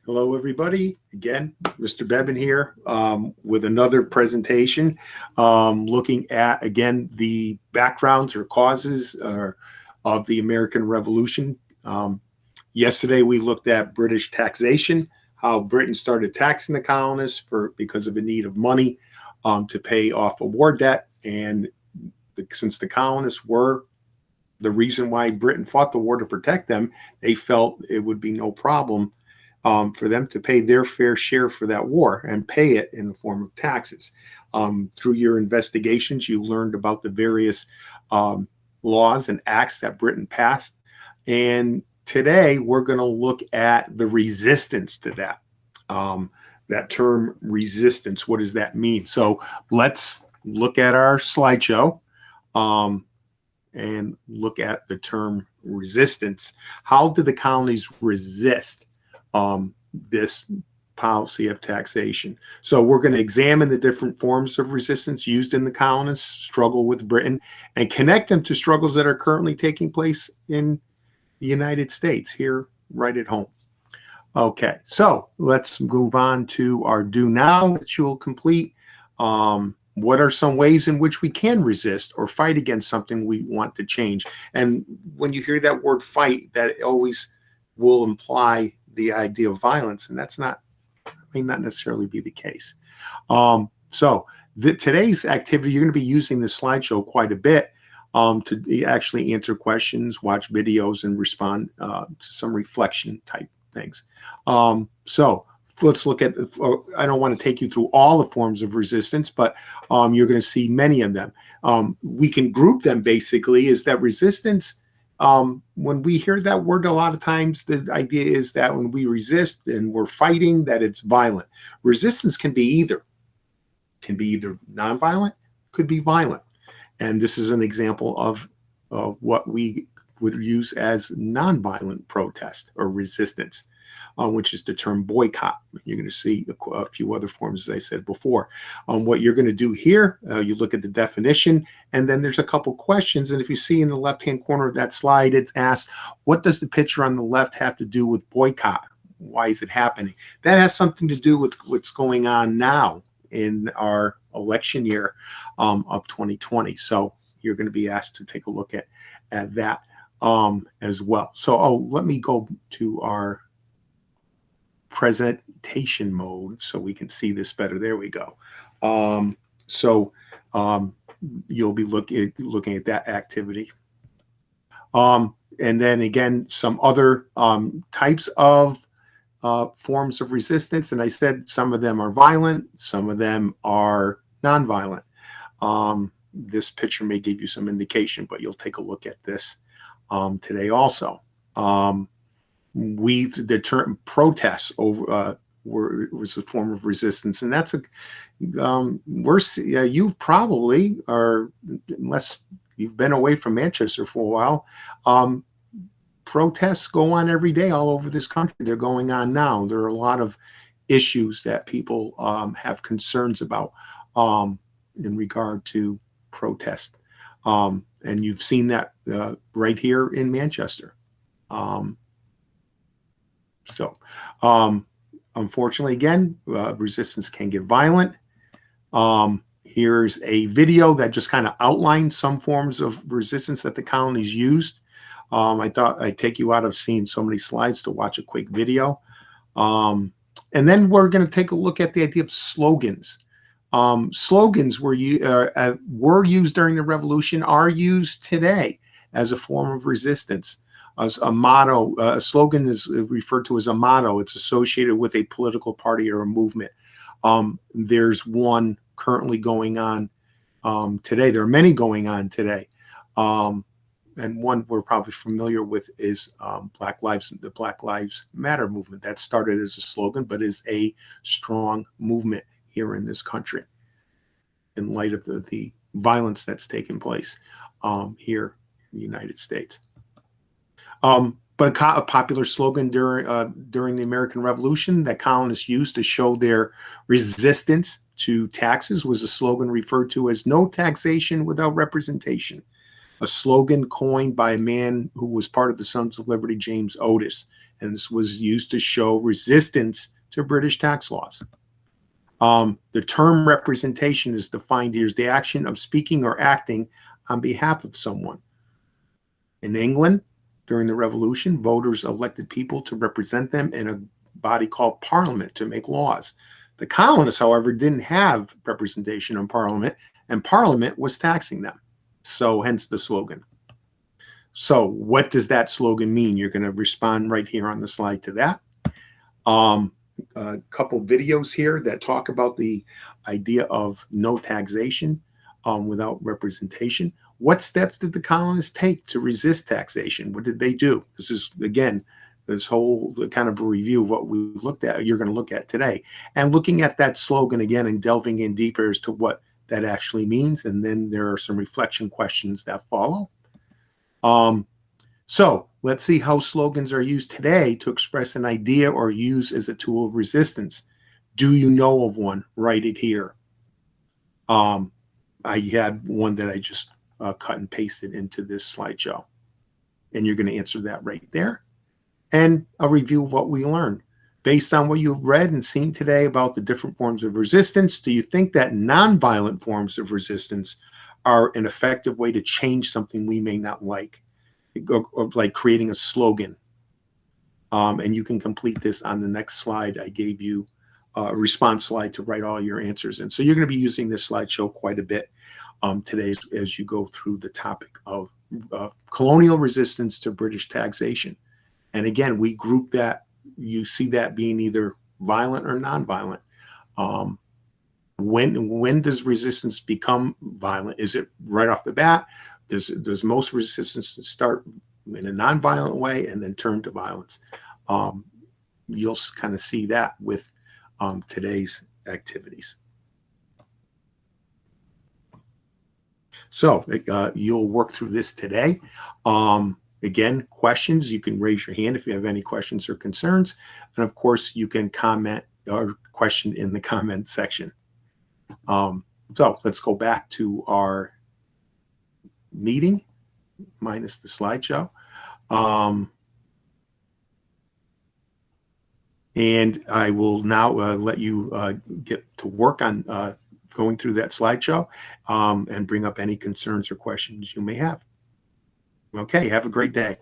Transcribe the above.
Hello, everybody. Again, Mr. Bevan here with another presentation looking at, again, the backgrounds or causes of the American Revolution. Yesterday, we looked at British taxation, how Britain started taxing the colonists because of a need of money to pay off a war debt. And since the colonists were the reason why Britain fought the war to protect them, they felt it would be no problem for them to pay their fair share for that war and pay it in the form of taxes. Through your investigations, you learned about the various laws and acts that Britain passed. And today we're going to look at the resistance to that. That term resistance, what does that mean? So let's look at our slideshow and look at the term resistance. How did the colonies resist this policy of taxation? So we're going to examine the different forms of resistance used in the colonists' struggle with Britain and connect them to struggles that are currently taking place in the United States here right at home. Okay, so let's move on to our do now that you'll complete. What are some ways in which we can resist or fight against something we want to change? And when you hear that word fight, that always will imply the idea of violence, and that's may not necessarily be the case. Today's activity, you're going to be using this slideshow quite a bit to actually answer questions, watch videos, and respond to some reflection type things. So let's look at, I don't want to take you through all the forms of resistance, but you're going to see many of them. We can group them basically is that resistance, when we hear that word, a lot of times the idea is that when we resist and we're fighting, that it's violent. Resistance can be either nonviolent, could be violent. And this is an example of what we would use as nonviolent protest or resistance, which is the term boycott. You're going to see a few other forms, as I said before. What you're going to do here, you look at the definition, and then there's a couple questions. And if you see in the left-hand corner of that slide, it's asked, what does the picture on the left have to do with boycott? Why is it happening? That has something to do with what's going on now in our election year of 2020. So you're going to be asked to take a look at that as well. So, let me go to our presentation mode so we can see this better. There we go. You'll be looking at that activity. And then again, some other types of forms of resistance. And I said some of them are violent, some of them are nonviolent. This picture may give you some indication, but you'll take a look at this today also. The term protests was a form of resistance, and that's you probably are, unless you've been away from Manchester for a while. Protests go on every day all over this country. They're going on now. There are a lot of issues that people have concerns about in regard to protest, and you've seen that right here in Manchester. Unfortunately, again, resistance can get violent. Here's a video that just kind of outlines some forms of resistance that the colonies used. I thought I'd take you out of seeing so many slides to watch a quick video. And then we're going to take a look at the idea of slogans. Slogans were used during the Revolution, are used today as a form of resistance. As a motto, a slogan is referred to as a motto. It's associated with a political party or a movement. There's one currently going on today. There are many going on today. And one we're probably familiar with is the Black Lives Matter movement. That started as a slogan, but is a strong movement here in this country in light of the violence that's taken place here in the United States. But a popular slogan during the American Revolution that colonists used to show their resistance to taxes was a slogan referred to as "No taxation without representation." a slogan coined by a man who was part of the Sons of Liberty, James Otis. And this was used to show resistance to British tax laws. The term representation is defined here as the action of speaking or acting on behalf of someone. In England, during the Revolution, voters elected people to represent them in a body called Parliament to make laws. The colonists, however, didn't have representation in Parliament, and Parliament was taxing them. So hence the slogan. So what does that slogan mean? You're going to respond right here on the slide to that. A couple videos here that talk about the idea of no taxation without representation. What steps did the colonists take to resist taxation? What did they do? This is, again, this whole kind of review of what we looked at, you're going to look at today. And looking at that slogan again and delving in deeper as to what that actually means. And then there are some reflection questions that follow. So let's see how slogans are used today to express an idea or use as a tool of resistance. Do you know of one? Write it here. I had one that I just cut and pasted into this slideshow. And you're going to answer that right there. And a review of what we learned. Based on what you've read and seen today about the different forms of resistance, do you think that nonviolent forms of resistance are an effective way to change something we may not like? Or like creating a slogan. And you can complete this on the next slide. I gave you a response slide to write all your answers in. So you're going to be using this slideshow quite a bit today as you go through the topic of colonial resistance to British taxation. And again, we group that, you see that being either violent or nonviolent. When does resistance become violent? Is it right off the bat? Does most resistance start in a nonviolent way and then turn to violence? You'll kind of see that with today's activities. So you'll work through this today. Again, questions, you can raise your hand if you have any questions or concerns. And of course, you can comment or question in the comment section. So let's go back to our meeting minus the slideshow. And I will now let you get to work on going through that slideshow and bring up any concerns or questions you may have. Okay, have a great day.